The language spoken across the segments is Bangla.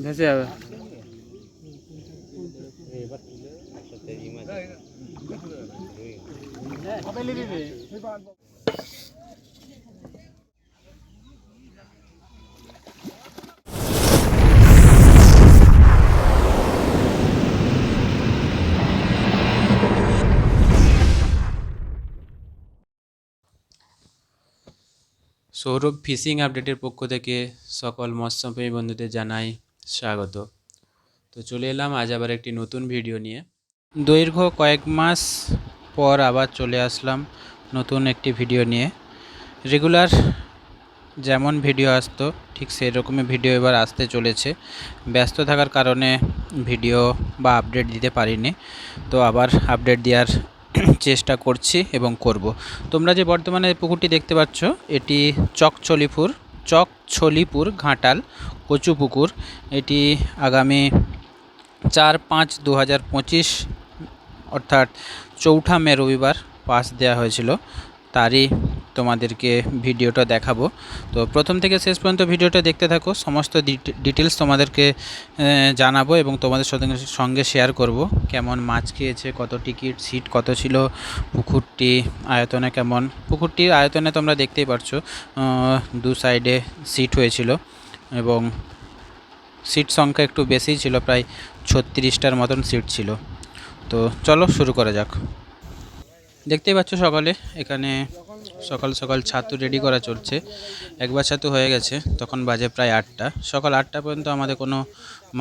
ভেসে যাবে। সৌরভ ফিশিং আপডেটের পক্ষ থেকে সকল মৎস্যপ্রেমী বন্ধুদের জানাই স্বাগত। তো চলে এলাম আজ আবার একটি নতুন ভিডিও নিয়ে। দৈর্ঘ্য কয়েক মাস পর আবার চলে আসলাম নতুন একটি ভিডিও নিয়ে। রেগুলার যেমন ভিডিও আসতো ঠিক সেই রকমই ভিডিও এবার আসতে চলেছে। ব্যস্ত থাকার কারণে ভিডিও বা আপডেট দিতে পারিনি, তো আবার আপডেট দেওয়ার চেষ্টা করছি এবং করব। তোমরা যে বর্তমানে পুকুরটি দেখতে পাচ্ছ এটি চকছলিপুর ঘাটাল কচু পুকুর। এটি আগামী 4/5/2025 অর্থাৎ 4 মে রবিবার পাস দেওয়া হয়েছিল, তারই তোমাদেরকে ভিডিওটা দেখাবো। তো প্রথম থেকে শেষ পর্যন্ত ভিডিওটা দেখতে থাকো, সমস্ত ডিটেলস তোমাদেরকে জানাবো এবং তোমাদের সঙ্গে শেয়ার করব। কেমন মাছ খেয়েছে, কত টিকিট, সিট কত ছিল, পুকুরটি আয়তনে কেমন। পুকুরটির আয়তনে তোমরা দেখতেই পারছো, দু সাইডে সিট হয়েছিল এবং সিট সংখ্যা একটু বেশিই ছিল, প্রায় 36টার মতন সিট ছিল। তো চলো শুরু করা যাক। দেখতেই পাচ্ছ সকালে এখানে সকাল সকাল ছাতু রেডি করা চলছে। একবার ছাতু হয়ে গেছে, তখন বাজে প্রায় 8টা। সকাল 8টা পর্যন্ত আমাদের কোনো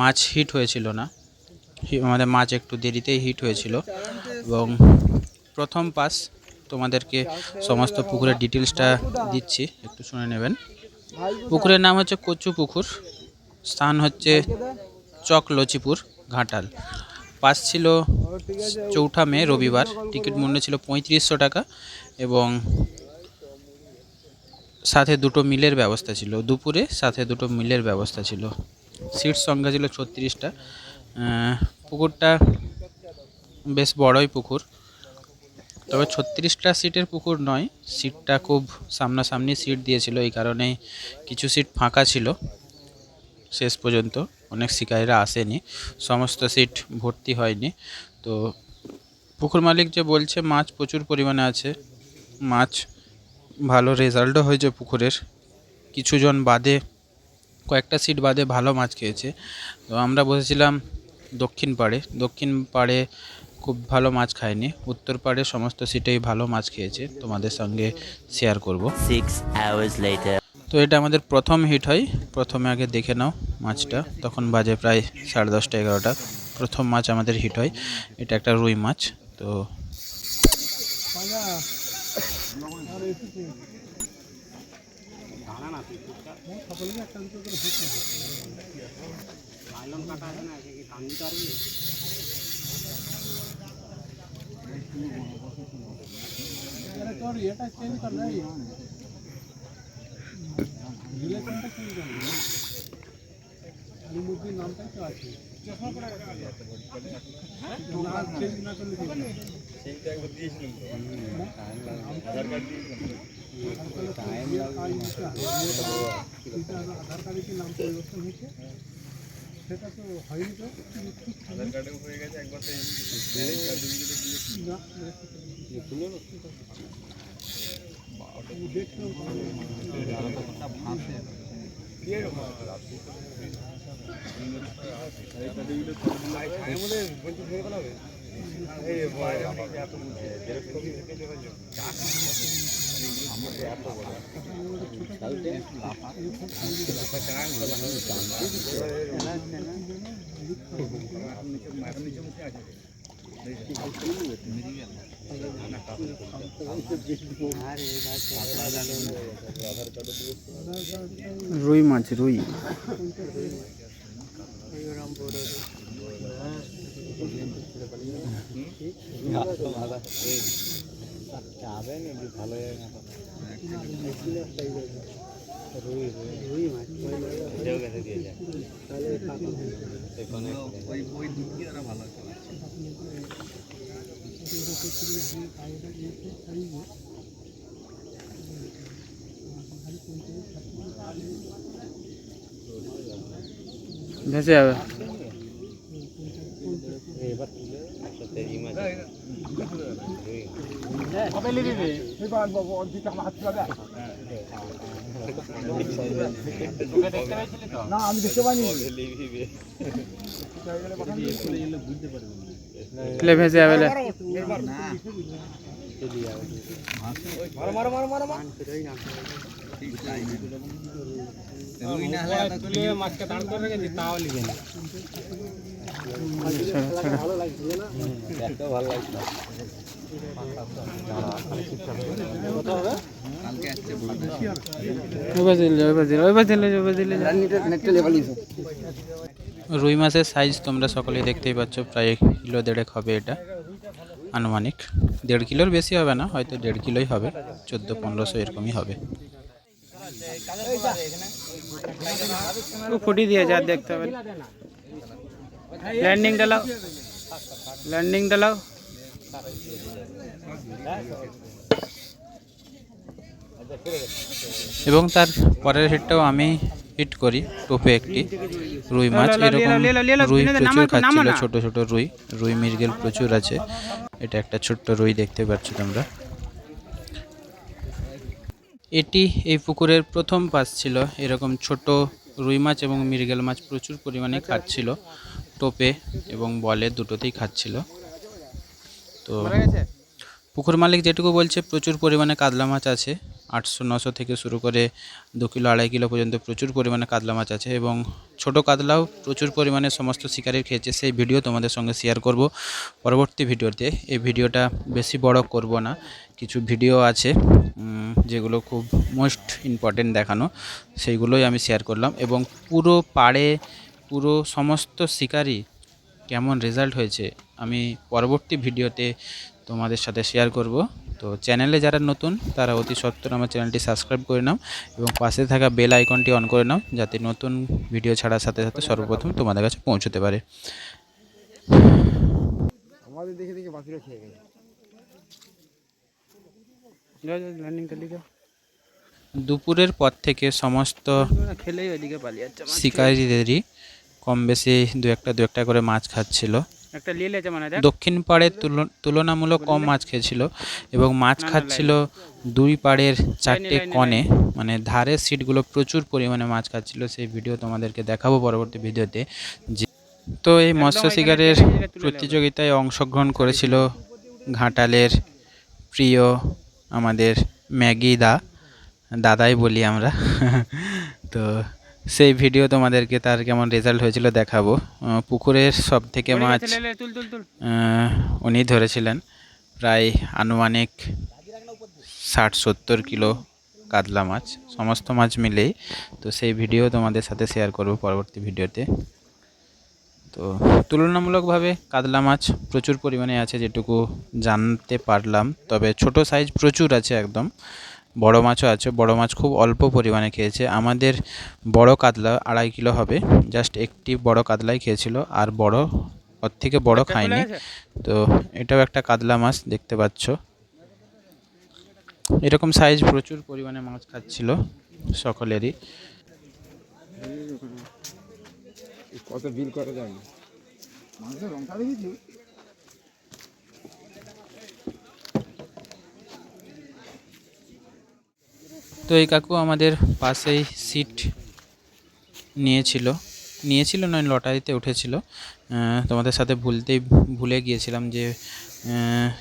মাছ হিট হয়েছিল না, আমাদের মাছ একটু দেরিতেই হিট হয়েছিল। এবং প্রথম পাস তোমাদেরকে সমস্ত পুকুরের ডিটেলসটা দিচ্ছি, একটু শুনে নেবেন। পুকুরের নাম হচ্ছে কচু পুকুর, স্থান হচ্ছে চকলচিপুর ঘাটাল। পাস ছিল 4 মে রবিবার, টিকিট মূল্য ছিল 3500 টাকা এবং সাথে দুটো মিলের ব্যবস্থা ছিল, দুপুরে সাথে দুটো মিলের ব্যবস্থা ছিল। সিট সংখ্যা ছিল 36টা। পুকুরটা বেশ বড়ই পুকুর, তবে 36টা সিটের পুকুর নয়, সিটটা খুব সামনাসামনি সিট দিয়েছিল, এই কারণেই কিছু সিট ফাঁকা ছিল। শেষ পর্যন্ত অনেক শিকারীরা আসেনি, সমস্ত সিট ভর্তি হয়নি। তো পুকুর মালিক যে বলছে মাছ প্রচুর পরিমাণে আছে, মাছ ভালো রেজাল্টও হয়েছে পুকুরের। কিছুজন বাদে, কয়েকটা সিট বাদে ভালো মাছ খেয়েছে। তো আমরা বসেছিলাম দক্ষিণ পাড়ে খুব ভালো মাছ খায়নি, উত্তর পাড়ে সমস্ত সিটেই ভালো মাছ খেয়েছে, তোমাদের সঙ্গে শেয়ার করব। 6 hours later. তো এটা আমাদের প্রথম হিট হয়। প্রথমে আগে দেখে নাও মাছটা, তখন বাজে প্রায় 10:30 11টা। প্রথম মাছ আমাদের হিট হয়, এটা একটা রুই মাছ। তো সেটা তো হয়নি, তো আধার কার্ডেও হয়ে গেছে একবার। রুই মাছ, রুই। ভেসে যাবে। আমি দেখতে পাইনি। ভেসে যাবে। মাছকে দাঁড় করে রেখেছি তাও লিখে না। ভালো লাগছে। রুই মাছের সাইজ তোমরা সকলেই দেখতেই পাচ্ছ, প্রায় কিলো দেড়েক হবে এটা আনুমানিক। 1.5 কিলোর বেশি হবে না, হয়তো 1.5 কিলোই হবে, 1400-1500 এরকমই হবে। ফুটি দিয়ে যা দেখতে হবে। ল্যান্ডিং ডালাও, ল্যান্ডিং ডালাও। এবং তার পরের হিটটাও আমি হিট করি টোপে একটি রুই মাছ। এরকম রুই প্রচুর খাচ্ছিল, ছোট ছোট রুই, রুই মৃগেল প্রচুর আছে। এটা একটা ছোট্ট রুই দেখতে পাচ্ছ তোমরা। এটি এই পুকুরের প্রথম পাস ছিল। এরকম ছোট রুই মাছ এবং মৃগেল মাছ প্রচুর পরিমাণে খাচ্ছিল, টোপে এবং বলে দুটোতেই খাচ্ছিল। তো পুকুর মালিক যেটুকু বলছে প্রচুর পরিমাণে কাতলা মাছ আছে, 800-900 থেকে শুরু করে 2 কিলো 2.5 কিলো পর্যন্ত প্রচুর পরিমাণে কাতলা মাছ আছে। এবং ছোট কাতলাও প্রচুর পরিমাণে সমস্ত শিকারী খেয়েছে। সেই ভিডিও তোমাদের সঙ্গে শেয়ার করব পরবর্তী ভিডিওতে। এই ভিডিওটা বেশি বড় করব না, কিছু ভিডিও আছে যেগুলো খুব মোস্ট ইম্পর্টেন্ট দেখানো, সেইগুলোই আমি শেয়ার করলাম। এবং পুরো পাড়ে পুরো সমস্ত শিকারী কেমন রেজাল্ট হয়েছে আমি পরবর্তী ভিডিওতে তোমাদের সাথে শেয়ার করব। তো চ্যানেলে যারা নতুন তারা অতি সত্বর আমার চ্যানেলটি সাবস্ক্রাইব করে নাও এবং পাশে থাকা বেল আইকনটি অন করে নাও, যাতে নতুন ভিডিও ছাড়ার সাথে সাথে সর্বপ্রথম তোমাদের কাছে পৌঁছতে পারে। আমাদের দেখে দেখে বাকিরা খেয়ে গেছে। দুপুরের পর থেকে সমস্ত শিকারীদেরই কম বেশি দু একটা করে মাছ খাচ্ছিল। দক্ষিণ পাড়ের তুলনামূলক কম মাছ খেয়েছিল এবং মাছ খাচ্ছিল 2 পাড়ের 4টে কণে, মানে ধারের সিটগুলো প্রচুর পরিমাণে মাছ খাচ্ছিল। সেই ভিডিও তোমাদেরকে দেখাবো পরবর্তী ভিডিওতে। তো এই মৎস্য শিকারের প্রতিযোগিতায় অংশগ্রহণ করেছিল ঘাটালের প্রিয় আমাদের ম্যাগি দাদাই বলি আমরা। তো সেই ভিডিও তোমাদেরকে তার কেমন রেজাল্ট হয়েছিল দেখাবো। পুকুরের সব থেকে মাছ উনি ধরেছিলেন, প্রায় আনুমানিক 60-70 কিলো কাতলা মাছ, সমস্ত মাছ মিলেই। তো সেই ভিডিও তোমাদের সাথে শেয়ার করব পরবর্তী ভিডিওতে। তো তুলনামূলকভাবে কাতলা মাছ প্রচুর পরিমাণে আছে যেটুকু জানতে পারলাম, তবে ছোট সাইজ প্রচুর আছে একদম। বড় মাছও আছে, বড় মাছ খুব অল্প পরিমাণে খেয়েছে। আমাদের বড় কাতলা 2.5 কিলো হবে, জাস্ট একটি বড় কাতলাই খেয়েছিল, আর বড় ওর থেকে বড় খায়নি। তো এটাও একটা কাতলা মাছ দেখতে পাচ্ছ। এরকম সাইজ প্রচুর পরিমাণে মাছ খাচ্ছিল সকলেরই। কত বিল করা যায় না মাছের রংটা দেখেছি। তো এই কাকু আমাদের পাশেই সিট নিয়েছিল নয় লটারিতে উঠেছিল। তোমাদের সাথে ভুলে গিয়েছিলাম যে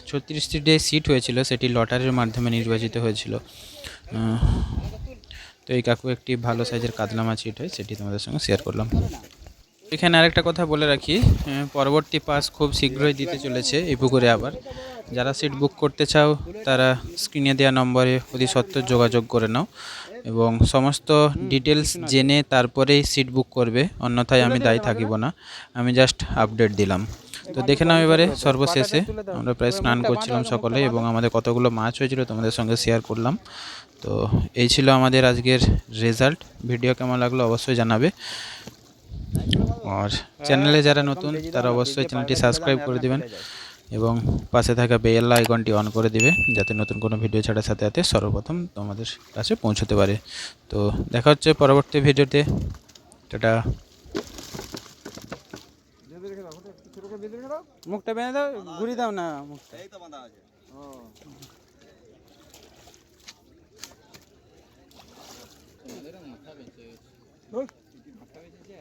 36টি যে সিট হয়েছিল সেটি লটারির মাধ্যমে নির্বাচিত হয়েছিল। তো এই কাকু একটি ভালো সাইজের কাতলা মাছ হিট হয়, সেটি তোমাদের সঙ্গে শেয়ার করলাম। এখানে আরেকটা কথা বলে রাখি, পরবর্তী পাস খুব শীঘ্রই দিতে চলেছে এই পুকুরে। আবার যারা সিট বুক করতে চাও তারা স্ক্রিনে দেওয়া নম্বরে অতি সত্বর যোগাযোগ করে নাও এবং সমস্ত ডিটেলস জেনে তারপরেই সিট বুক করবে, অন্যথায় আমি দায়ী থাকিব না। আমি জাস্ট আপডেট দিলাম। তো দেখে নাও এবারে সর্বশেষে আমরা প্রায় স্নান করছিলাম সকলে এবং আমাদের কতগুলো মাছ হয়েছিল তোমাদের সঙ্গে শেয়ার করলাম। তো এই ছিল আমাদের আজকের রেজাল্ট। ভিডিও কেমন লাগলো অবশ্যই জানাবে, আর চ্যানেলে যারা নতুন তারা অবশ্যই চ্যানেলটি সাবস্ক্রাইব করে দেবেন এবং পাশে থাকা বেল আইকনটি অন করে দিবে, যাতে নতুন কোনো ভিডিও ছাড়ার সাথে সাথে সর্বপ্রথম তোমাদের কাছে পৌঁছতে পারে। তো দেখা হচ্ছে পরবর্তী ভিডিওতে। টাটা। ছোট করে বেঁধে রেখে দাও। মুখটা বেঁধে দাও, ঘুরি দাও না মুখটা। ও মাথা বেঁচে গেছে। মাথা বেঁচেছে